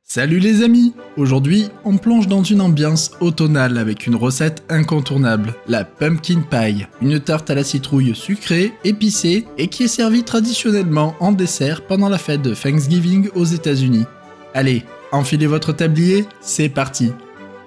Salut les amis! Aujourd'hui, on plonge dans une ambiance automnale avec une recette incontournable, la pumpkin pie, une tarte à la citrouille sucrée, épicée et qui est servie traditionnellement en dessert pendant la fête de Thanksgiving aux États-Unis. Allez, enfilez votre tablier, c'est parti!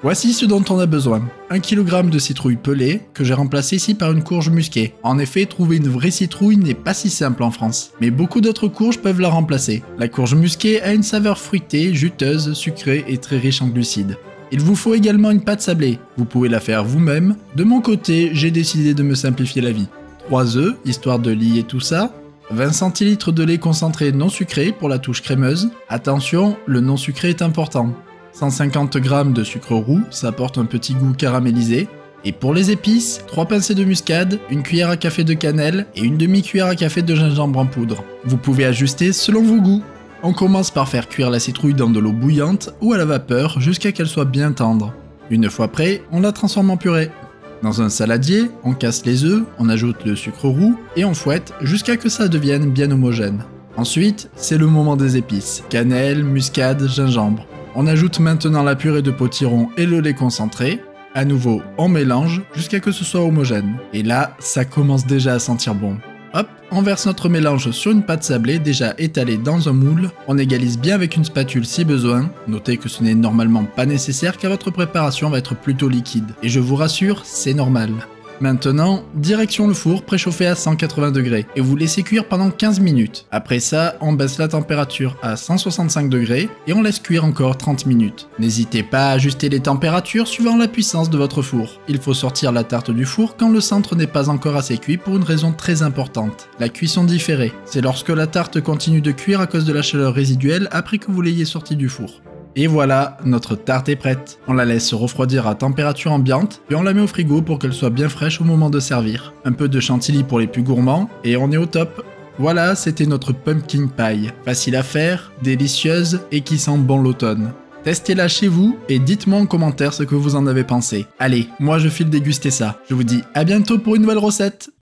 Voici ce dont on a besoin. 1 kg de citrouille pelée, que j'ai remplacé ici par une courge musquée. En effet, trouver une vraie citrouille n'est pas si simple en France, mais beaucoup d'autres courges peuvent la remplacer. La courge musquée a une saveur fruitée, juteuse, sucrée et très riche en glucides. Il vous faut également une pâte sablée, vous pouvez la faire vous-même. De mon côté, j'ai décidé de me simplifier la vie. 3 œufs, histoire de lier tout ça. 20 centilitres de lait concentré non sucré pour la touche crémeuse. Attention, le non sucré est important. 150 g de sucre roux, ça apporte un petit goût caramélisé. Et pour les épices, 3 pincées de muscade, une cuillère à café de cannelle et une demi-cuillère à café de gingembre en poudre. Vous pouvez ajuster selon vos goûts. On commence par faire cuire la citrouille dans de l'eau bouillante ou à la vapeur jusqu'à qu'elle soit bien tendre. Une fois prêt, on la transforme en purée. Dans un saladier, on casse les œufs, on ajoute le sucre roux et on fouette jusqu'à que ça devienne bien homogène. Ensuite, c'est le moment des épices, cannelle, muscade, gingembre. On ajoute maintenant la purée de potiron et le lait concentré. À nouveau, on mélange jusqu'à que ce soit homogène. Et là, ça commence déjà à sentir bon. Hop, on verse notre mélange sur une pâte sablée déjà étalée dans un moule. On égalise bien avec une spatule si besoin. Notez que ce n'est normalement pas nécessaire car votre préparation va être plutôt liquide. Et je vous rassure, c'est normal. Maintenant, direction le four préchauffé à 180 degrés et vous laissez cuire pendant 15 minutes. Après ça, on baisse la température à 165 degrés et on laisse cuire encore 30 minutes. N'hésitez pas à ajuster les températures suivant la puissance de votre four. Il faut sortir la tarte du four quand le centre n'est pas encore assez cuit pour une raison très importante. La cuisson différée, c'est lorsque la tarte continue de cuire à cause de la chaleur résiduelle après que vous l'ayez sortie du four. Et voilà, notre tarte est prête. On la laisse refroidir à température ambiante, puis on la met au frigo pour qu'elle soit bien fraîche au moment de servir. Un peu de chantilly pour les plus gourmands, et on est au top. Voilà, c'était notre pumpkin pie. Facile à faire, délicieuse et qui sent bon l'automne. Testez-la chez vous et dites-moi en commentaire ce que vous en avez pensé. Allez, moi je file déguster ça. Je vous dis à bientôt pour une nouvelle recette.